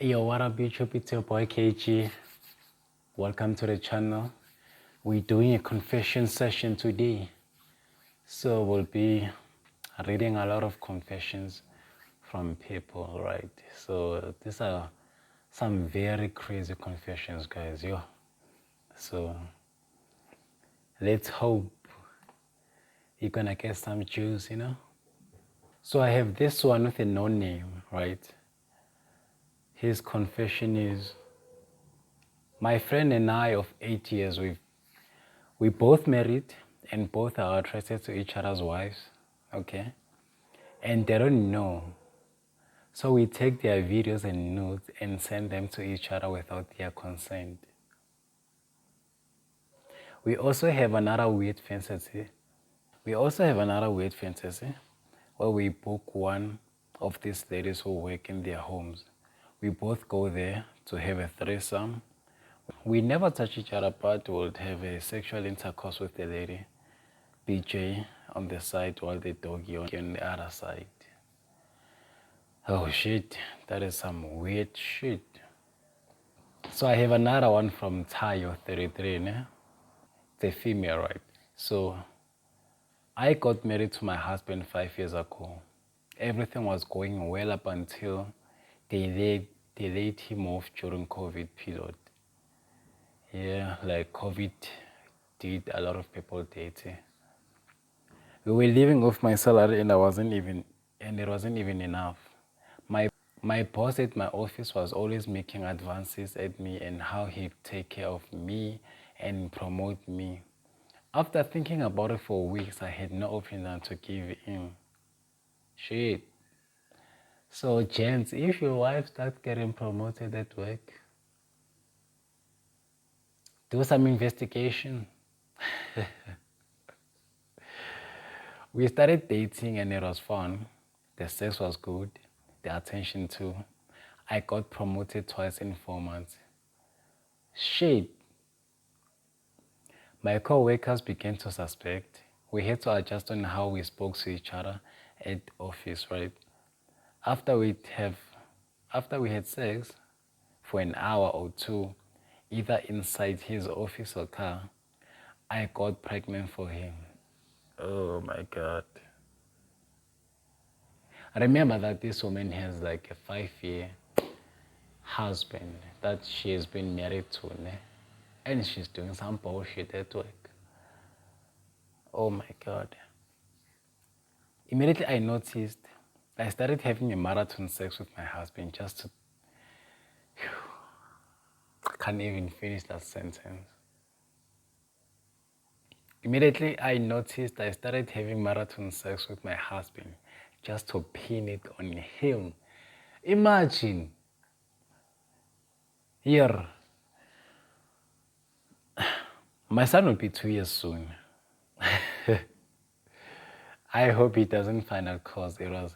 Yo, what up, YouTube? It's your boy KG. Welcome to the channel. We're doing a confession session today. So we'll be reading a lot of confessions from people, right? So these are some very crazy confessions, guys. Yo. So let's hope you're gonna get some juice. So I have this one with a no name, right? His confession is, my friend and I of 8 years, we both married and both are attracted to each other's wives, okay? And they don't know. So we take their videos and nudes and send them to each other without their consent. We also have another weird fantasy. Where we book one of these ladies who work in their homes. We both go there to have a threesome. We never touch each other, but we'll have a sexual intercourse with the lady, BJ on the side while the doggy on the other side. Oh shit, that is some weird shit. So I have another one from Tayo 33, ne? It's a female, right? So I got married to my husband 5 years ago. Everything was going well up until they laid him off during COVID period. Yeah, like COVID did a lot of people dirty. We were living off my salary and it wasn't even enough. My boss at my office was always making advances at me and how he'd take care of me and promote me. After thinking about it for weeks, I had no option than to give in. Shit. So, gents, if your wife starts getting promoted at work, do some investigation. We started dating and it was fun. The sex was good. The attention too. I got promoted twice in 4 months. Shit. My co-workers began to suspect. We had to adjust on how we spoke to each other at office, right? After we had sex for an hour or two, either inside his office or car, I got pregnant for him. Oh my God. Remember that this woman has like a 5-year husband that she has been married to, ne? And she's doing some bullshit at work. Oh my God. Immediately I started having a marathon sex with my husband just to, I can't even finish that sentence. Immediately I noticed I started having marathon sex with my husband just to pin it on him. Imagine. Here, my son will be 2 years soon. I hope he doesn't find out cause it was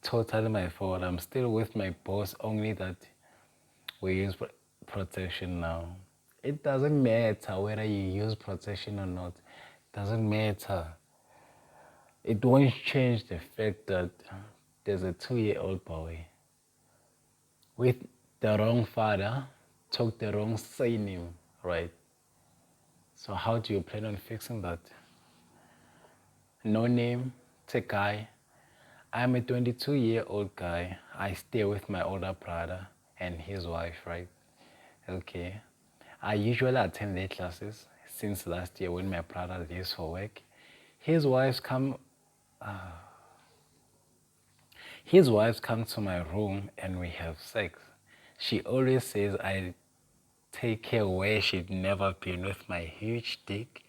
totally my fault. I'm still with my boss, only that we use protection now. It doesn't matter whether you use protection or not. It doesn't matter. It won't change the fact that there's a 2-year-old boy with the wrong father, took the wrong surname, right? So how do you plan on fixing that? No name, it's a guy. I'm a 22-year-old guy. I stay with my older brother and his wife, right? Okay. I usually attend their classes since last year when my brother leaves for work. His wives come to my room and we have sex. She always says I take her where she'd never been with my huge dick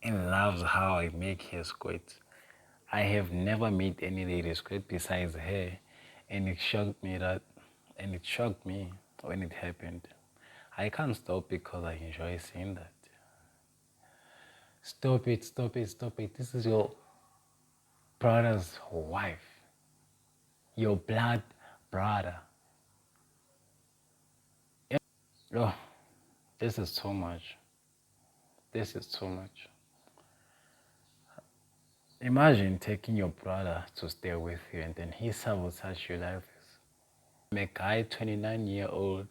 and loves how I make her squirt. I have never made any lady squirt besides her, and it shocked me when it happened. I can't stop because I enjoy seeing that. Stop it, stop it, stop it. This is your brother's wife. Your blood brother. Oh, this is too much. This is too much. Imagine taking your brother to stay with you and then he sabotages you like this. I'm a guy, 29-year-old.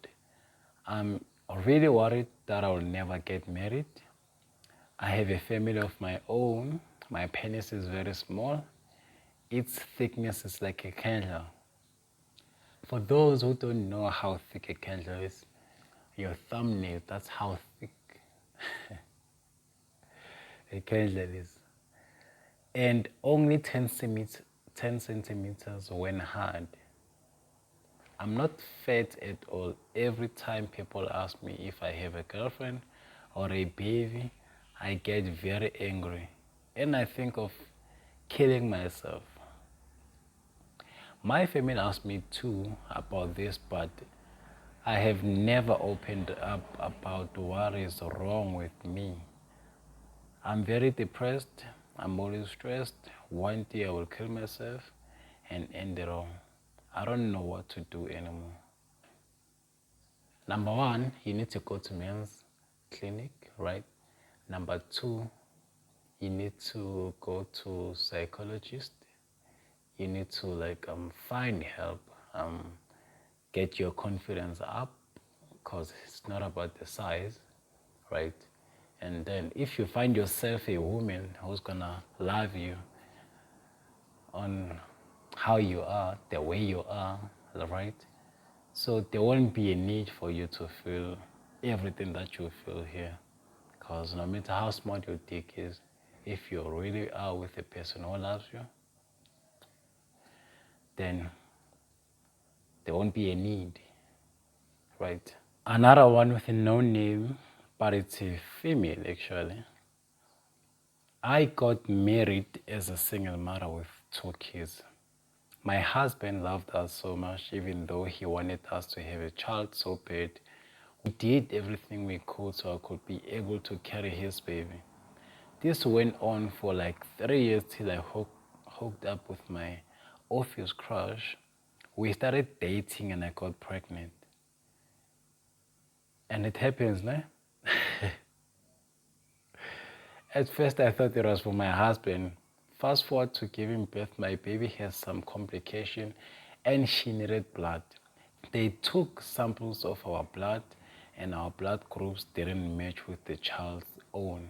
I'm really worried that I will never get married. I have a family of my own. My penis is very small. Its thickness is like a candle. For those who don't know how thick a candle is, your thumbnail, that's how thick a candle is. And only 10 centimeters when hard. I'm not fat at all. Every time people ask me if I have a girlfriend or a baby, I get very angry. And I think of killing myself. My family asked me too about this, but I have never opened up about what is wrong with me. I'm very depressed. I'm always stressed. One day I will kill myself and end it all. I don't know what to do anymore. Number one, you need to go to men's clinic, right? Number two, you need to go to psychologist. You need to find help, get your confidence up, because it's not about the size, right? And then if you find yourself a woman who's gonna love you on how you are, the way you are, right? So there won't be a need for you to feel everything that you feel here. Because no matter how smart your dick is, if you really are with a person who loves you, then there won't be a need, right? Another one with a no name, but it's a female actually. I got married as a single mother with 2 kids. My husband loved us so much, even though he wanted us to have a child so bad. We did everything we could so I could be able to carry his baby. This went on for like 3 years till I hooked up with my office crush. We started dating and I got pregnant. And it happens, no? At first I thought it was for my husband. Fast forward to giving birth, my baby has some complication and she needed blood. They took samples of our blood and our blood groups didn't match with the child's own.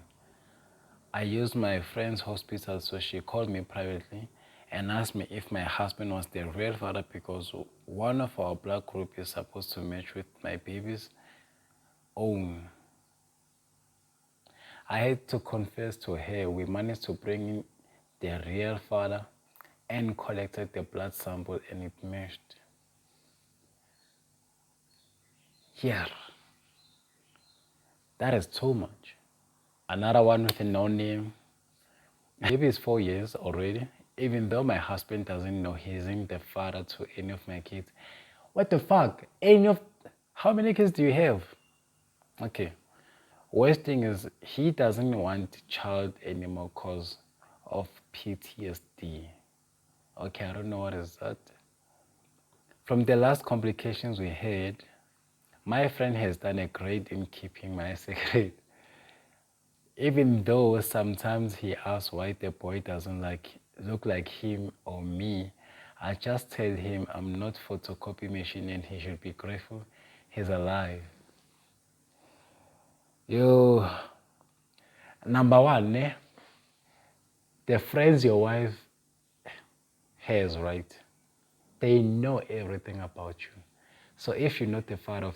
I used my friend's hospital, so she called me privately and asked me if my husband was the real father because one of our blood group is supposed to match with my baby's own. I had to confess to her we managed to bring in the real father and collected the blood sample and it matched. Yeah, that is too much. Another one with a no name. Baby is 4 years already, even though my husband doesn't know he isn't the father to any of my kids. What the fuck? How many kids do you have? Okay. Worst thing is he doesn't want child anymore because of PTSD. Okay, I don't know what is that. From the last complications we had, my friend has done a great in keeping my secret. Even though sometimes he asks why the boy doesn't look like him or me, I just tell him I'm not photocopy machine and he should be grateful he's alive. Yo, number one, the friends your wife has, right? They know everything about you. So if you're not the father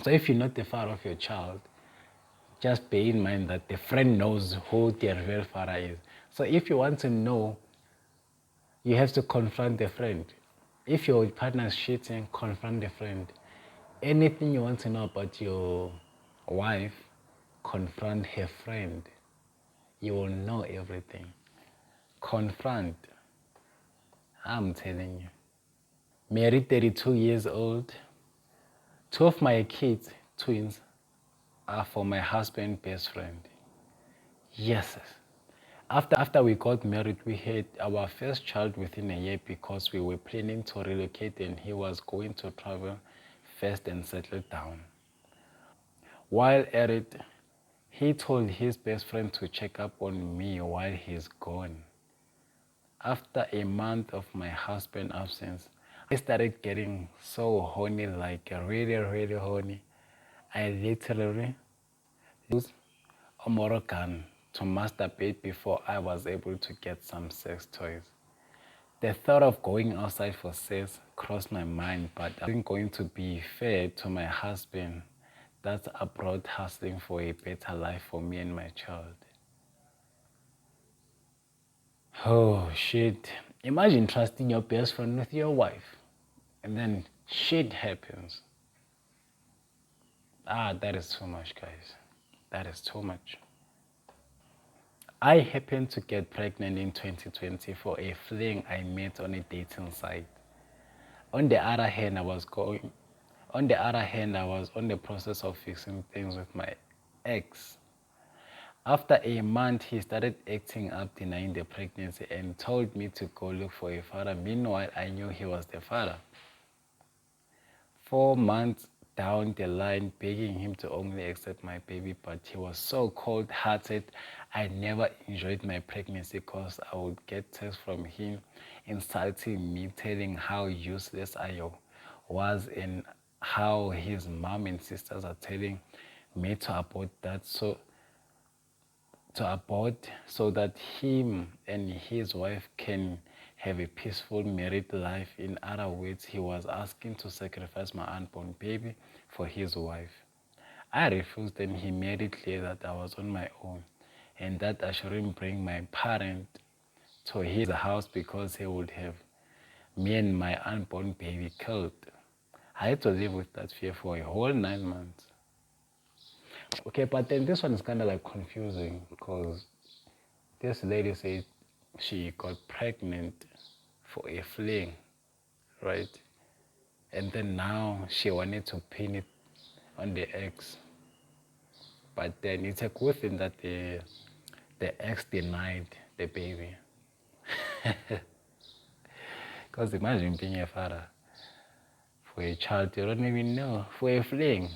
if you're not the father of your child, just bear in mind that the friend knows who their real father is. So if you want to know, you have to confront the friend. If your partner is cheating, confront the friend. Anything you want to know about your wife, confront her friend. You will know everything. Confront. I'm telling you. Married 32 years old. 2 of my kids, twins, are for my husband's best friend. Yes. After we got married, we had our first child within a year because we were planning to relocate and he was going to travel first and settle down. While at it, he told his best friend to check up on me while he's gone. After a month of my husband's absence, I started getting so horny, like really, really horny. I literally used a motor gun to masturbate before I was able to get some sex toys. The thought of going outside for sex crossed my mind, but I wasn't going to be fair to my husband that's abroad hustling for a better life for me and my child. Oh shit. Imagine trusting your best friend with your wife and then shit happens. That is too much, guys. That is too much. I happened to get pregnant in 2020 for a fling I met on a dating site. On the other hand, I was on the process of fixing things with my ex. After a month, he started acting up, denying the pregnancy, and told me to go look for a father. Meanwhile, I knew he was the father. 4 months down the line, begging him to only accept my baby, but he was so cold-hearted. I never enjoyed my pregnancy because I would get texts from him insulting me, telling how useless I was and how his mom and sisters are telling me to abort so that him and his wife can have a peaceful married life. In other words, he was asking to sacrifice my unborn baby for his wife. I refused and he made it clear that I was on my own and that I shouldn't bring my parent to his house because he would have me and my unborn baby killed. I had to live with that fear for a whole 9 months. Okay, but then this one is kind of like confusing because this lady said she got pregnant for a fling, right? And then now she wanted to pin it on the ex. But then it's a good thing that the ex denied the baby. Because imagine being a father for a child you don't even know, for a fling.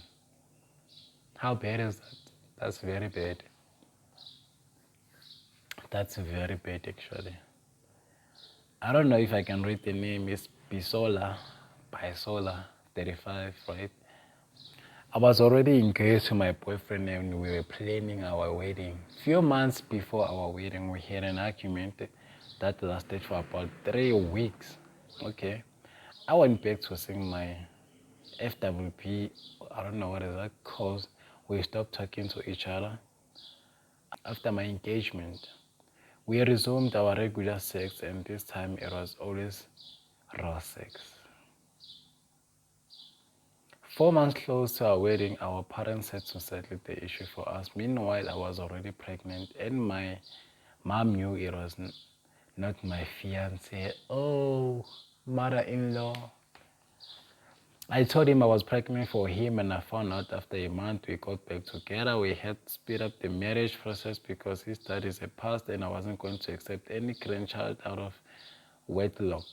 How bad is that? That's very bad. That's very bad, actually. I don't know if I can read the name. It's Bisola 35, right? I was already engaged to my boyfriend and we were planning our wedding. Few months before our wedding, we had an argument that lasted for about 3 weeks. Okay. I went back to sing my FWP, I don't know what is that called. We stopped talking to each other. After my engagement, we resumed our regular sex, and this time it was always raw sex. 4 months close to our wedding, our parents had to settle the issue for us. Meanwhile, I was already pregnant, and my mom knew it was not my fiance. Oh, mother-in-law. I told him I was pregnant for him, and I found out after a month we got back together. We had to speed up the marriage process because his studies had passed and I wasn't going to accept any grandchild out of wedlock.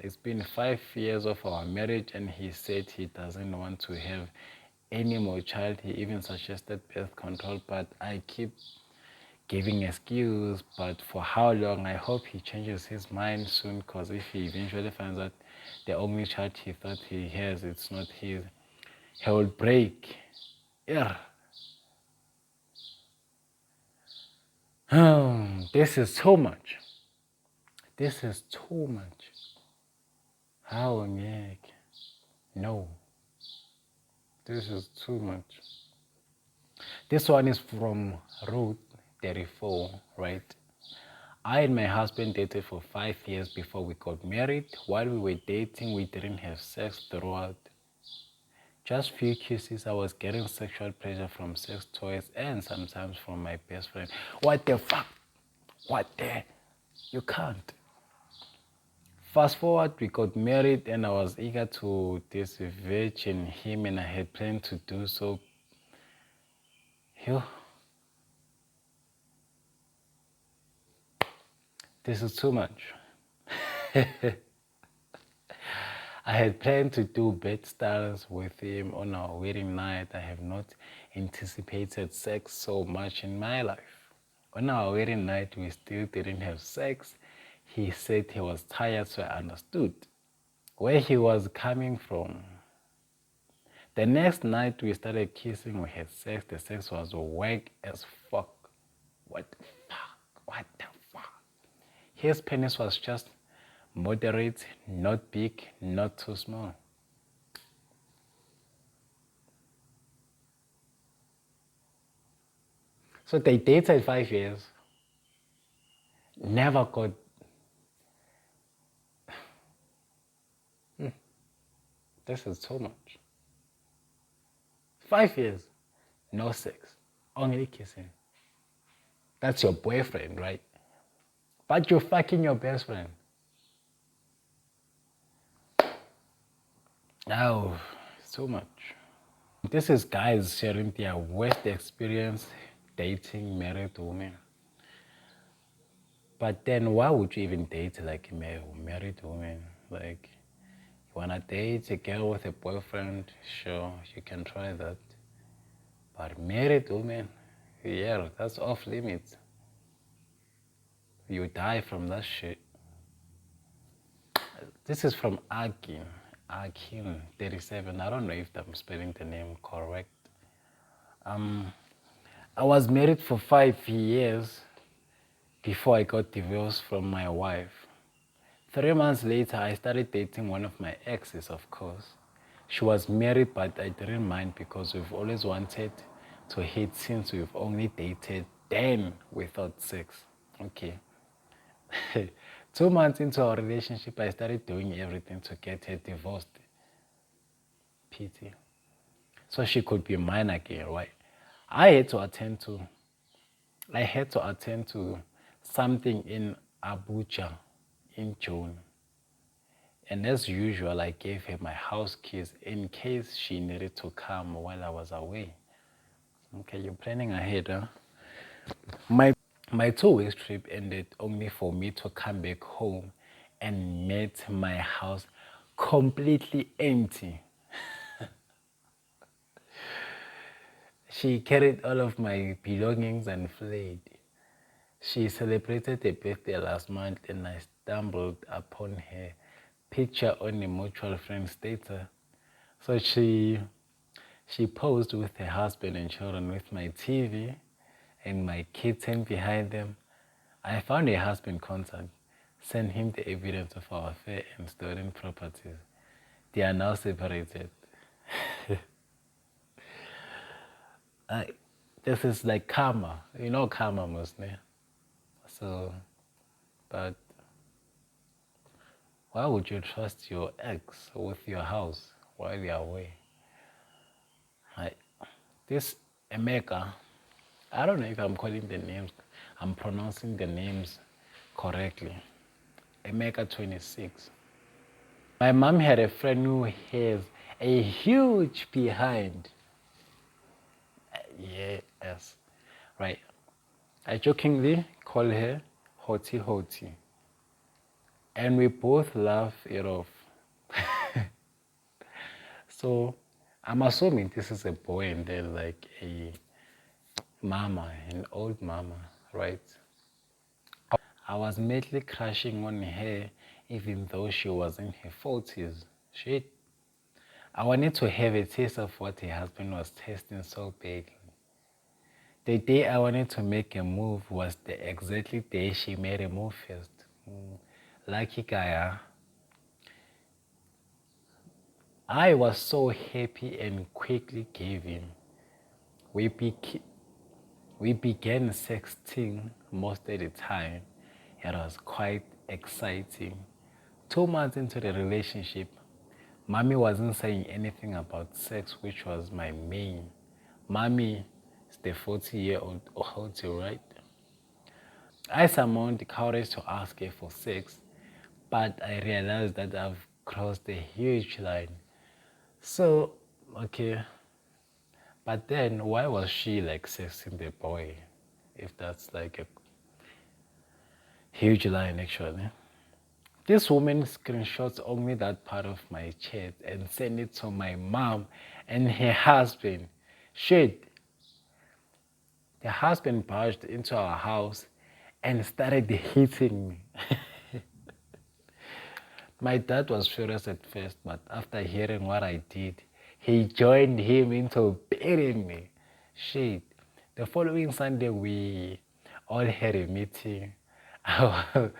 It's been 5 years of our marriage and he said he doesn't want to have any more child. He even suggested birth control, but I keep giving excuse. But for how long? I hope he changes his mind soon, because if he eventually finds out the only child he thought he has, it's not his, he will break. Yeah. This is too much. This is too much. How, Nick? No. This is too much. This one is from Route 34, right? I and my husband dated for 5 years before we got married. While we were dating, we didn't have sex throughout. Just few kisses. I was getting sexual pleasure from sex toys and sometimes from my best friend. What the fuck? What the? You can't. Fast forward, we got married and I was eager to disvirgin him and I had planned to do so. This is too much. I had planned to do bed styles with him on our wedding night. I have not anticipated sex so much in my life. On our wedding night, we still didn't have sex. He said he was tired, so I understood where he was coming from. The next night we started kissing, we had sex. The sex was whack as fuck. What the fuck? What the fuck? His penis was just moderate, not big, not too small. So they dated 5 years, never got. This is too much. 5 years, no sex, only kissing. That's your boyfriend, right? But you're fucking your best friend. Oh, it's too much. This is guys sharing their worst experience dating married women. But then why would you even date like a married woman? Like, you wanna date a girl with a boyfriend? Sure, you can try that. But married woman, yeah, that's off limits. You die from that shit. This is from Akin 37. I don't know if I'm spelling the name correct. I was married for 5 years before I got divorced from my wife. 3 months later, I started dating one of my exes, of course. She was married, but I didn't mind because we've always wanted to hit since we've only dated then without sex. Okay. 2 months into our relationship, I started doing everything to get her divorced. Pity. So she could be mine again, right? I had to attend to I had to attend to something in Abuja in June. And as usual, I gave her my house keys in case she needed to come while I was away. Okay, you're planning ahead, huh? My 2 weeks trip ended only for me to come back home and meet my house completely empty. She carried all of my belongings and fled. She celebrated her birthday last month and I stumbled upon her picture on a mutual friend status. So she posed with her husband and children with my TV and my kitten behind them. I found her husband contact, sent him the evidence of our affair and stolen properties. They are now separated. This is like karma. You know karma, mostly. So, but why would you trust your ex with your house while you're away? This Emeka, I don't know if I'm calling the names, I'm pronouncing the names correctly. Emeka 26. My mom had a friend who has a huge behind. Yes, right. I jokingly call her Hoti Hoti. And we both laugh it off. So I'm assuming this is a boy and then like a mama, an old mama, right? I was madly crushing on her even though she was in her 40s. Shit. I wanted to have a taste of what her husband was tasting so badly. The day I wanted to make a move was the exactly day she made a move first. Lucky guy, huh? I was so happy and quickly gave in. We, we began sexting most of the time. It was quite exciting. 2 months into the relationship, Mommy wasn't saying anything about sex, which was my main. Mommy is the 40-year-old Ohoti, right? I summoned the courage to ask her for sex, but I realized that I've crossed a huge line. So, okay. But then, why was she like sexting the boy? If that's like a huge line, actually. This woman screenshots only that part of my chat and sent it to my mom and her husband. Shit. The husband barged into our house and started hitting me. My dad was furious at first, but after hearing what I did, he joined him into beating me. Shit. The following Sunday, we all had a meeting. I was,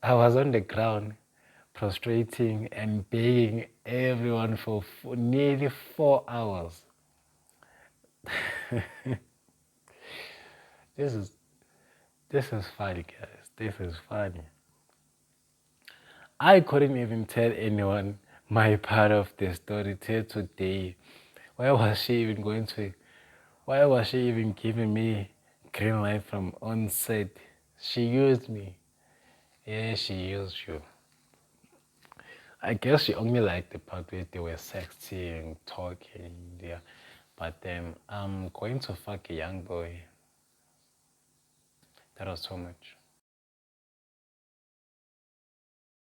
I was on the ground, prostrating and begging everyone for nearly 4 hours. This is this is funny, guys. This is funny. I couldn't even tell anyone my part of the story till today. Why was she even going to? Why was she even giving me green light from onset? She used me. Yeah, she used you. I guess she only liked the part where they were sexting, talking, yeah. But then I'm going to fuck a young boy. That was so much.